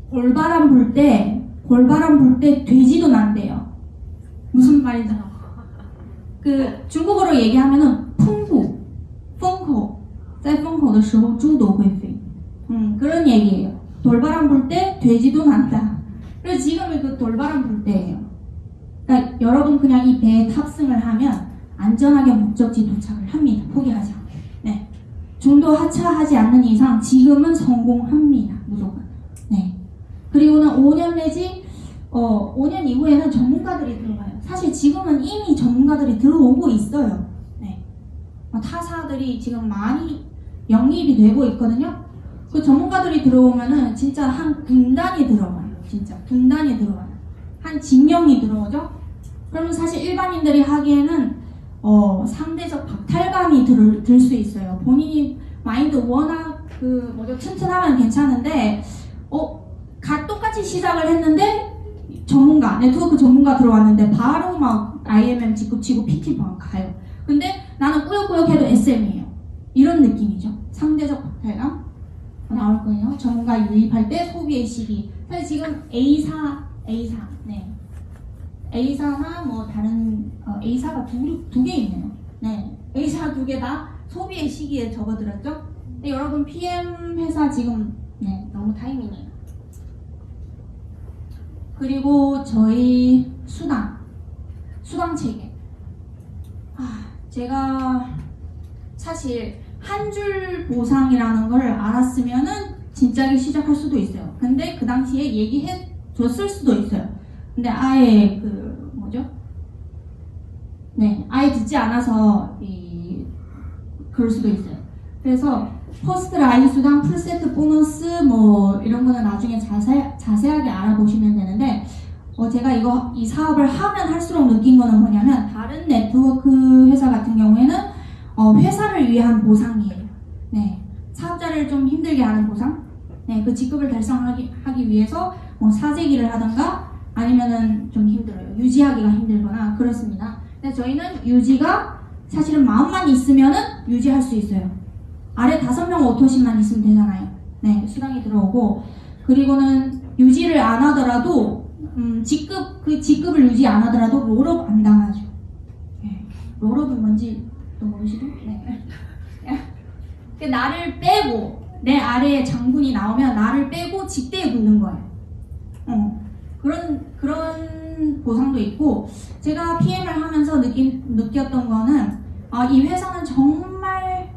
골바람 불 때 돼지도 난대요. 무슨 말인지 그 중국어로 얘기하면은 풍부, 风口在风口的时候猪都会飞 그런 얘기예요. 돌바람 불 때 돼지도 난다. 그래서 지금은 그 돌바람 불 때예요. 그러니까 여러분 그냥 이 배에 탑승을 하면 안전하게 목적지 도착을 합니다. 포기하지 않고. 네. 중도 하차하지 않는 이상 지금은 성공합니다. 무조건. 네. 그리고는 5년 내지 5년 이후에는 전문가들이 들어가요. 사실 지금은 이미 전문가들이 들어오고 있어요. 네. 타사들이 지금 많이 영입이 되고 있거든요. 그 전문가들이 들어오면은 진짜 한 군단이 들어가요. 진짜 군단이 들어가요. 한 진영이 들어오죠. 그러면 사실 일반인들이 하기에는 상대적 박탈감이 들 수 있어요. 본인이 마인드 워낙 튼튼하면 괜찮은데 똑같이 시작을 했는데 전문가, 네트워크 전문가 들어왔는데 바로 막 IMM 직급치고 PT 방 가요. 근데 나는 꾸역꾸역 해도 SM이에요. 이런 느낌이죠. 상대적 박탈감 나올 거예요. 전문가 유입할 때 소비의 시기. 사실 지금 A사, 네. A사나 뭐 다른 A사가 두 개 있네요. 네, A사 두 개 다 소비의 시기에 적어드렸죠. 근데 여러분 PM 회사 지금 네 너무 타이밍이에요. 그리고 저희 수당 체계. 제가 사실 한 줄 보상이라는 걸 알았으면은 진작에 시작할 수도 있어요. 근데 그 당시에 얘기해 줬을 수도 있어요. 근데 아예 아예 듣지 않아서 그럴 수도 있어요. 그래서 퍼스트 라인 수당, 풀세트 보너스 뭐 이런 거는 나중에 자세하게 알아보시면 되는데 제가 이 사업을 하면 할수록 느낀 거는 뭐냐면 다른 네트워크 회사 같은 경우에는 회사를 위한 보상이에요. 네, 사업자를 좀 힘들게 하는 보상. 네, 그 직급을 달성하기 위해서 뭐 사재기를 하던가 아니면은 좀 힘들어요. 유지하기가 힘들거나 그렇습니다. 근데 저희는 유지가 사실은 마음만 있으면은 유지할 수 있어요. 아래 5명 오토신만 있으면 되잖아요. 네, 수당이 들어오고 그리고는 유지를 안 하더라도 직급을 유지 안 하더라도 롤업 안 당하죠. 네, 롤업은 뭔지 또 모르시죠? 네. 나를 빼고 내 아래에 장군이 나오면 나를 빼고 직대에 붙는 거예요. 그런 보상도 있고 제가 PM을 하면서 느꼈던 거는 이 회사는 정말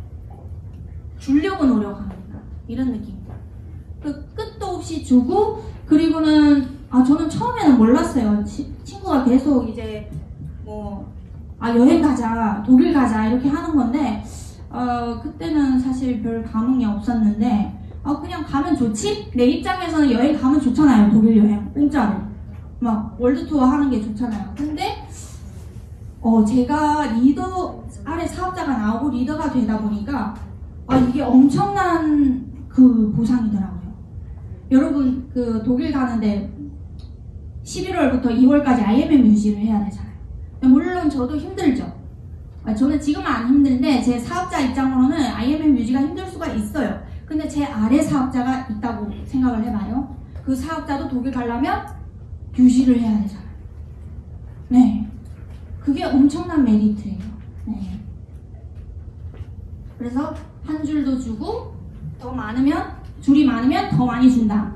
주려고 노력합니다. 이런 느낌입니다. 그 끝도 없이 주고 그리고는 저는 처음에는 몰랐어요. 친구가 계속 이제 여행 가자, 독일 가자 이렇게 하는 건데 그때는 사실 별 감흥이 없었는데 그냥 가면 좋지? 내 입장에서는 여행 가면 좋잖아요. 독일 여행 공짜로 막 월드투어 하는 게 좋잖아요. 근데 제가 리더 아래 사업자가 나오고 리더가 되다 보니까 이게 엄청난 그 보상이더라고요. 여러분 그 독일 가는데 11월부터 2월까지 IMM 유지를 해야 되잖아요. 물론 저도 힘들죠. 저는 지금은 안 힘든데 제 사업자 입장으로는 IMM 유지가 힘들 수가 있어요. 근데 제 아래 사업자가 있다고 생각을 해봐요. 그 사업자도 독일 가려면 유지를 해야 되잖아요. 네, 그게 엄청난 메리트예요. 네. 그래서 한 줄도 주고 줄이 많으면 더 많이 준다.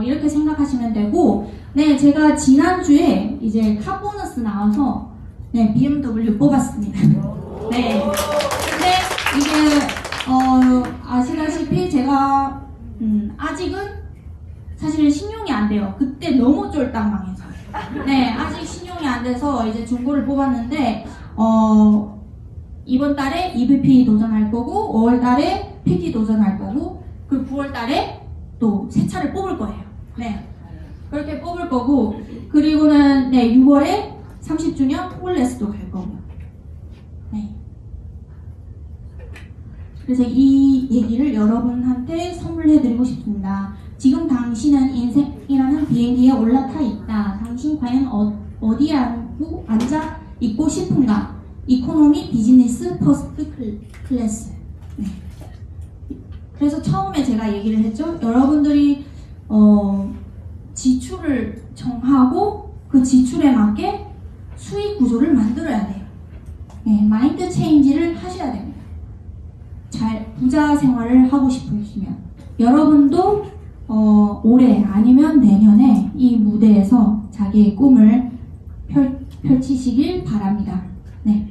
이렇게 생각하시면 되고, 네, 제가 지난주에 이제 카 보너스 나와서 BMW 뽑았습니다. 네. 근데 이게 아시다시피 제가 아직은 사실 신용이 안 돼요. 그때 너무 쫄딱 망해서. 네, 아직 신용이 안 돼서 이제 중고를 뽑았는데 이번 달에 EVP 도전할 거고 5월 달에 PT 도전할 거고 그리고 9월 달에 또 새 차를 뽑을 거예요. 네, 그렇게 뽑을 거고 그리고는 6월에 30주년 홀레스도 갈 거고요. 네. 그래서 이 얘기를 여러분한테 선물해드리고 싶습니다. 지금 당신은 인생이라는 비행기에 올라타 있다. 당신 과연 어디에 앉아 있고 싶은가? 이코노미, 비즈니스, 퍼스트 클래스. 네. 그래서 처음에 제가 얘기를 했죠. 여러분들이 지출을 정하고 그 지출에 맞게 수익 구조를 만들어야 돼요. 네, 마인드 체인지를 하셔야 됩니다. 부자 생활을 하고 싶으시면 여러분도 올해 아니면 내년에 이 무대에서 자기의 꿈을 펼치시길 바랍니다. 네.